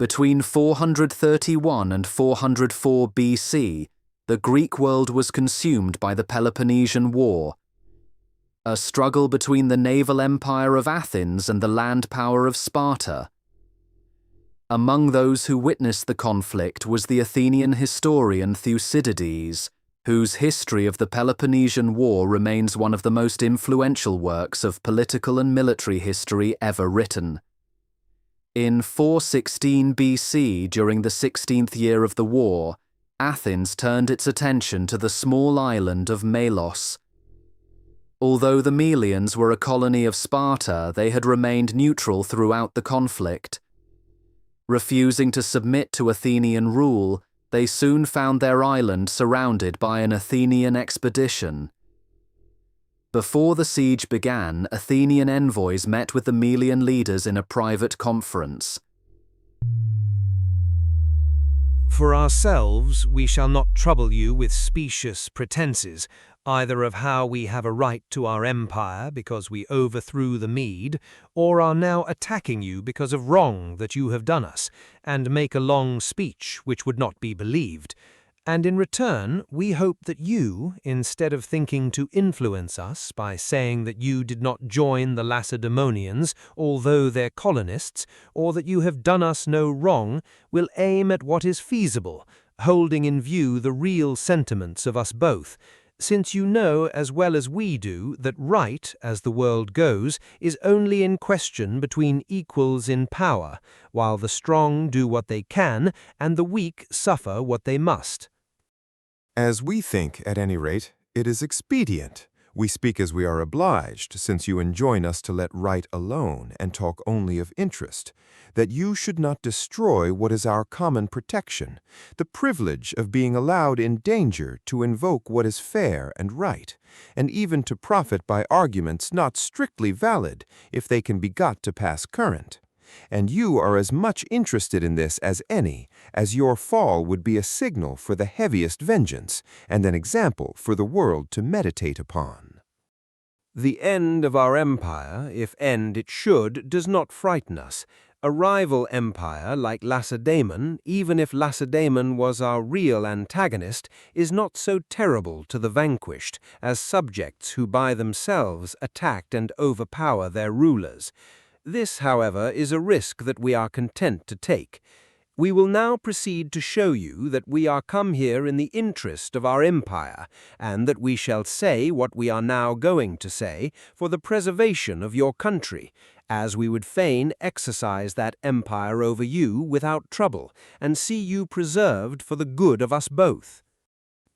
Between 431 and 404 BC, the Greek world was consumed by the Peloponnesian War, a struggle between the naval empire of Athens and the land power of Sparta. Among those who witnessed the conflict was the Athenian historian Thucydides, whose history of the Peloponnesian War remains one of the most influential works of political and military history ever written. In 416 BC, during the 16th year of the war, Athens turned its attention to the small island of Melos. Although the Melians were a colony of Sparta, they had remained neutral throughout the conflict. Refusing to submit to Athenian rule, they soon found their island surrounded by an Athenian expedition. Before the siege began, Athenian envoys met with the Melian leaders in a private conference. For ourselves, we shall not trouble you with specious pretenses, either of how we have a right to our empire because we overthrew the Mede, or are now attacking you because of wrong that you have done us, and make a long speech which would not be believed. And in return, we hope that you, instead of thinking to influence us by saying that you did not join the Lacedaemonians, although their colonists, or that you have done us no wrong, will aim at what is feasible, holding in view the real sentiments of us both, since you know as well as we do that right, as the world goes, is only in question between equals in power, while the strong do what they can and the weak suffer what they must. As we think, at any rate, it is expedient. We speak as we are obliged, since you enjoin us to let right alone and talk only of interest, that you should not destroy what is our common protection, the privilege of being allowed in danger to invoke what is fair and right, and even to profit by arguments not strictly valid if they can be got to pass current. And you are as much interested in this as any, as your fall would be a signal for the heaviest vengeance, and an example for the world to meditate upon. The end of our empire, if end it should, does not frighten us. A rival empire like Lacedaemon, even if Lacedaemon was our real antagonist, is not so terrible to the vanquished as subjects who by themselves attack and overpower their rulers. This, however, is a risk that we are content to take. We will now proceed to show you that we are come here in the interest of our empire, and that we shall say what we are now going to say for the preservation of your country, as we would fain exercise that empire over you without trouble, and see you preserved for the good of us both.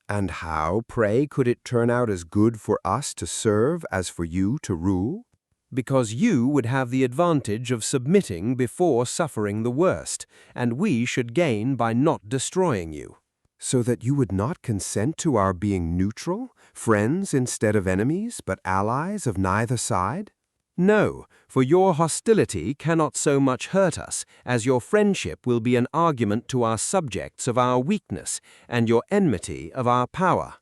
And how, pray, could it turn out as good for us to serve as for you to rule? Because you would have the advantage of submitting before suffering the worst, and we should gain by not destroying you. So that you would not consent to our being neutral, friends instead of enemies, but allies of neither side? No, for your hostility cannot so much hurt us, as your friendship will be an argument to our subjects of our weakness, and your enmity of our power.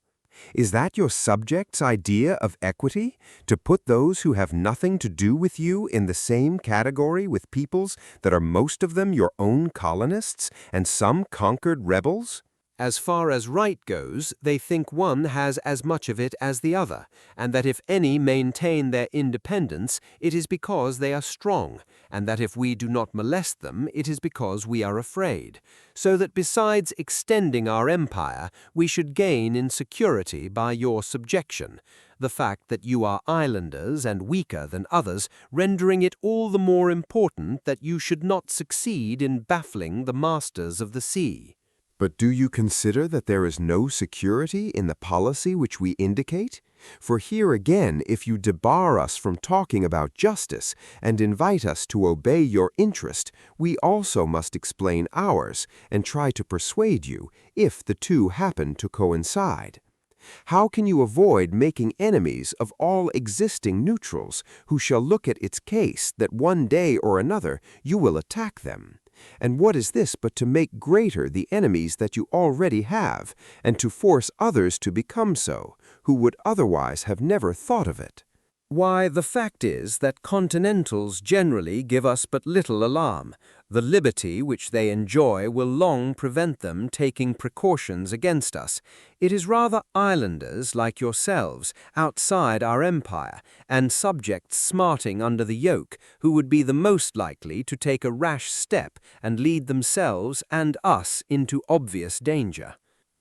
Is that your subjects' idea of equity, to put those who have nothing to do with you in the same category with peoples that are most of them your own colonists and some conquered rebels? As far as right goes, they think one has as much of it as the other, and that if any maintain their independence, it is because they are strong, and that if we do not molest them, it is because we are afraid. So that besides extending our empire, we should gain in security by your subjection, the fact that you are islanders and weaker than others, rendering it all the more important that you should not succeed in baffling the masters of the sea. But do you consider that there is no security in the policy which we indicate? For here again, if you debar us from talking about justice and invite us to obey your interest, we also must explain ours and try to persuade you, if the two happen to coincide. How can you avoid making enemies of all existing neutrals, who shall look at its case that one day or another you will attack them? And what is this but to make greater the enemies that you already have, and to force others to become so, who would otherwise have never thought of it? Why, the fact is that continentals generally give us but little alarm. The liberty which they enjoy will long prevent them taking precautions against us. It is rather islanders like yourselves, outside our empire, and subjects smarting under the yoke, who would be the most likely to take a rash step and lead themselves and us into obvious danger.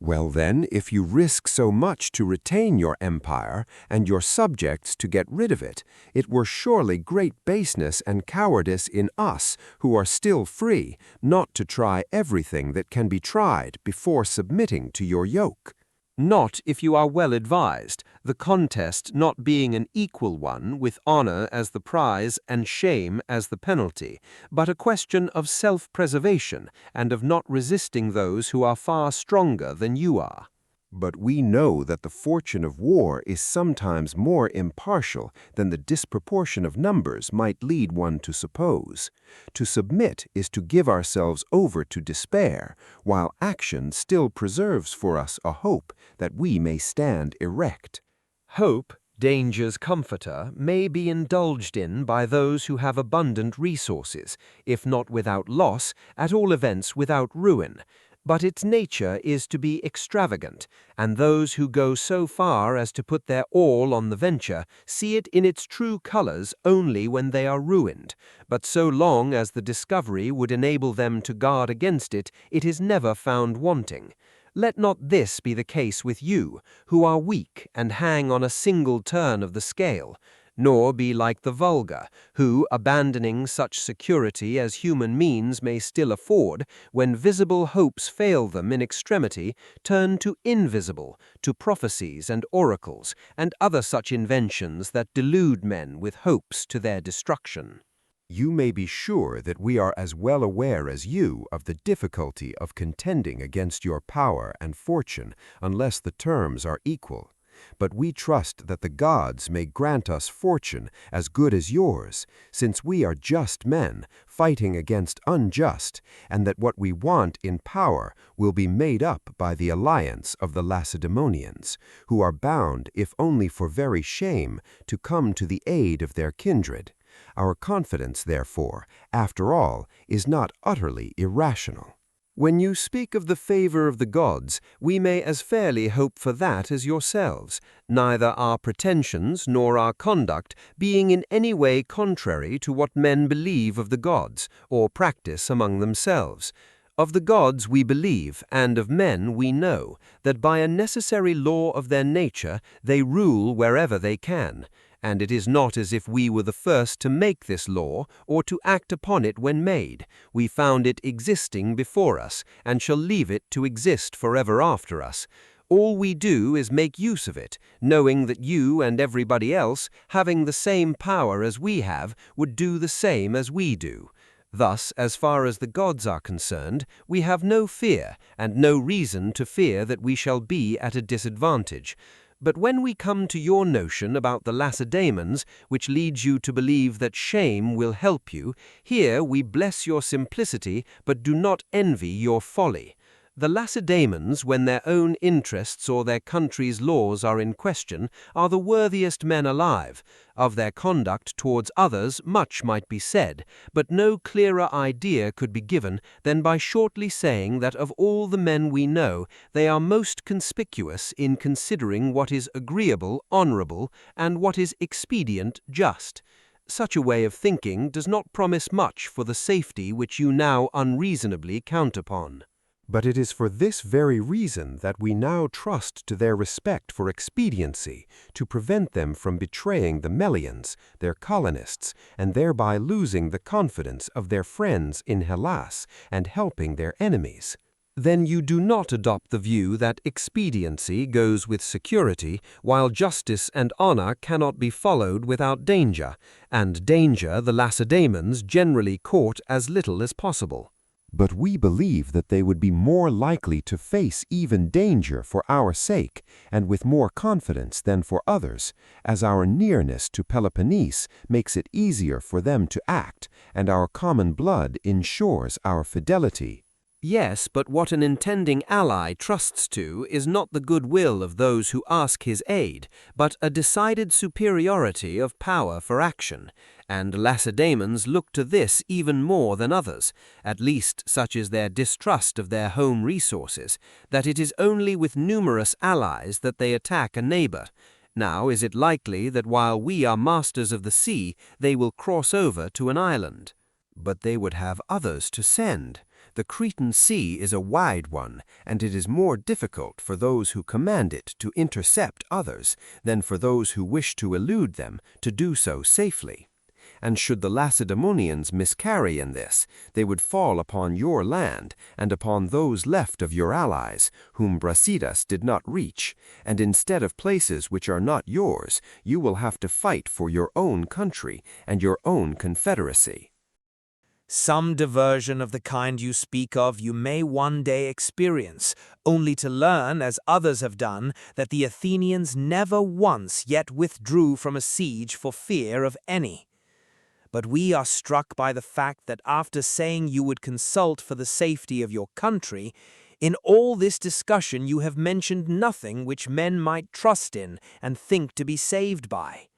Well then, if you risk so much to retain your empire, and your subjects to get rid of it, it were surely great baseness and cowardice in us, who are still free, not to try everything that can be tried before submitting to your yoke. Not if you are well advised, the contest not being an equal one, with honor as the prize and shame as the penalty, but a question of self-preservation and of not resisting those who are far stronger than you are. But we know that the fortune of war is sometimes more impartial than the disproportion of numbers might lead one to suppose. To submit is to give ourselves over to despair, while action still preserves for us a hope that we may stand erect. Hope, danger's comforter, may be indulged in by those who have abundant resources, if not without loss, at all events without ruin. But its nature is to be extravagant, and those who go so far as to put their all on the venture see it in its true colors only when they are ruined, but so long as the discovery would enable them to guard against it, it is never found wanting. Let not this be the case with you, who are weak and hang on a single turn of the scale, nor be like the vulgar, who, abandoning such security as human means may still afford, when visible hopes fail them in extremity, turn to invisible, to prophecies and oracles, and other such inventions that delude men with hopes to their destruction. You may be sure that we are as well aware as you of the difficulty of contending against your power and fortune unless the terms are equal. But we trust that the gods may grant us fortune as good as yours, since we are just men, fighting against unjust, and that what we want in power will be made up by the alliance of the Lacedaemonians, who are bound, if only for very shame, to come to the aid of their kindred. Our confidence, therefore, after all, is not utterly irrational. When you speak of the favor of the gods, we may as fairly hope for that as yourselves, neither our pretensions nor our conduct being in any way contrary to what men believe of the gods, or practice among themselves. Of the gods we believe, and of men we know, that by a necessary law of their nature they rule wherever they can. And it is not as if we were the first to make this law, or to act upon it when made. We found it existing before us, and shall leave it to exist forever after us. All we do is make use of it, knowing that you and everybody else, having the same power as we have, would do the same as we do. Thus, as far as the gods are concerned, we have no fear, and no reason to fear that we shall be at a disadvantage. But when we come to your notion about the Lacedaemons, which leads you to believe that shame will help you, here we bless your simplicity, but do not envy your folly. The Lacedaemons, when their own interests or their country's laws are in question, are the worthiest men alive. Of their conduct towards others much might be said, but no clearer idea could be given than by shortly saying that of all the men we know, they are most conspicuous in considering what is agreeable, honorable, and what is expedient, just. Such a way of thinking does not promise much for the safety which you now unreasonably count upon. But it is for this very reason that we now trust to their respect for expediency, to prevent them from betraying the Melians, their colonists, and thereby losing the confidence of their friends in Hellas and helping their enemies. Then you do not adopt the view that expediency goes with security, while justice and honor cannot be followed without danger, and danger the Lacedaemons generally court as little as possible. But we believe that they would be more likely to face even danger for our sake, and with more confidence than for others, as our nearness to Peloponnese makes it easier for them to act, and our common blood ensures our fidelity. Yes, but what an intending ally trusts to is not the goodwill of those who ask his aid, but a decided superiority of power for action, and Lacedaemons look to this even more than others, at least such is their distrust of their home resources, that it is only with numerous allies that they attack a neighbor. Now is it likely that while we are masters of the sea, they will cross over to an island? But they would have others to send. The Cretan Sea is a wide one, and it is more difficult for those who command it to intercept others than for those who wish to elude them to do so safely. And should the Lacedaemonians miscarry in this, they would fall upon your land and upon those left of your allies, whom Brasidas did not reach, and instead of places which are not yours, you will have to fight for your own country and your own confederacy. Some diversion of the kind you speak of you may one day experience, only to learn, as others have done, that the Athenians never once yet withdrew from a siege for fear of any. But we are struck by the fact that after saying you would consult for the safety of your country, in all this discussion you have mentioned nothing which men might trust in and think to be saved by.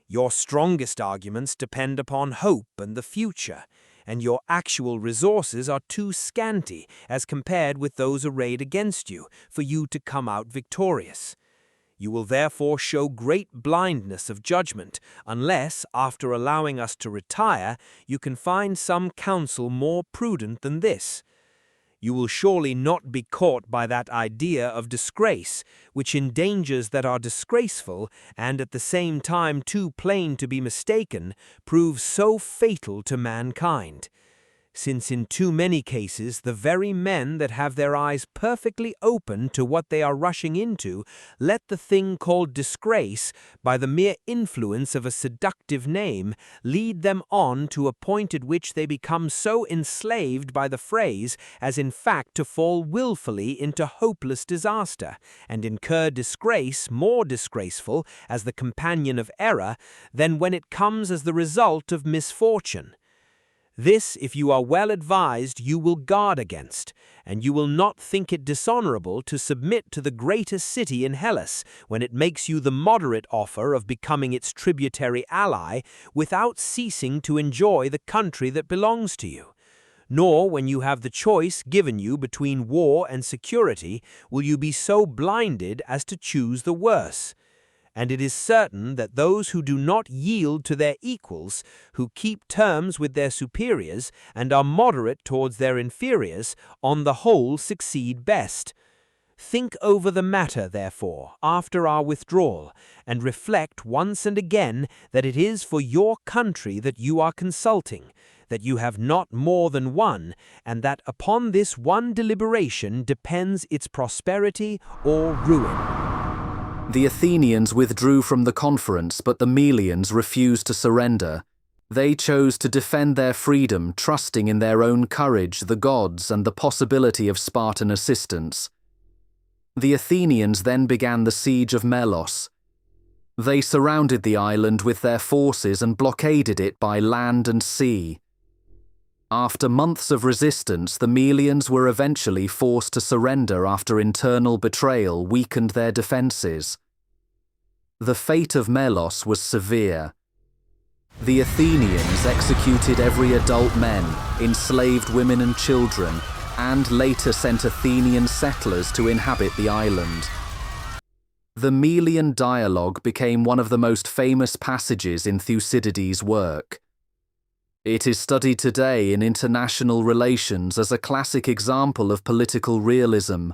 Your strongest arguments depend upon hope and the future, and your actual resources are too scanty as compared with those arrayed against you for you to come out victorious. You will therefore show great blindness of judgment, unless, after allowing us to retire, you can find some counsel more prudent than this. You will surely not be caught by that idea of disgrace, which in dangers that are disgraceful, and at the same time too plain to be mistaken, proves so fatal to mankind. Since in too many cases the very men that have their eyes perfectly open to what they are rushing into let the thing called disgrace, by the mere influence of a seductive name, lead them on to a point at which they become so enslaved by the phrase as in fact to fall willfully into hopeless disaster, and incur disgrace more disgraceful as the companion of error than when it comes as the result of misfortune. This, if you are well advised, you will guard against, and you will not think it dishonorable to submit to the greatest city in Hellas when it makes you the moderate offer of becoming its tributary ally without ceasing to enjoy the country that belongs to you. Nor, when you have the choice given you between war and security, will you be so blinded as to choose the worse. And it is certain that those who do not yield to their equals, who keep terms with their superiors, and are moderate towards their inferiors, on the whole succeed best. Think over the matter, therefore, after our withdrawal, and reflect once and again that it is for your country that you are consulting, that you have not more than one, and that upon this one deliberation depends its prosperity or ruin. The Athenians withdrew from the conference, but the Melians refused to surrender. They chose to defend their freedom, trusting in their own courage, the gods, and the possibility of Spartan assistance. The Athenians then began the siege of Melos. They surrounded the island with their forces and blockaded it by land and sea. After months of resistance, the Melians were eventually forced to surrender after internal betrayal weakened their defences. The fate of Melos was severe. The Athenians executed every adult men, enslaved women and children, and later sent Athenian settlers to inhabit the island. The Melian dialogue became one of the most famous passages in Thucydides' work. It is studied today in international relations as a classic example of political realism,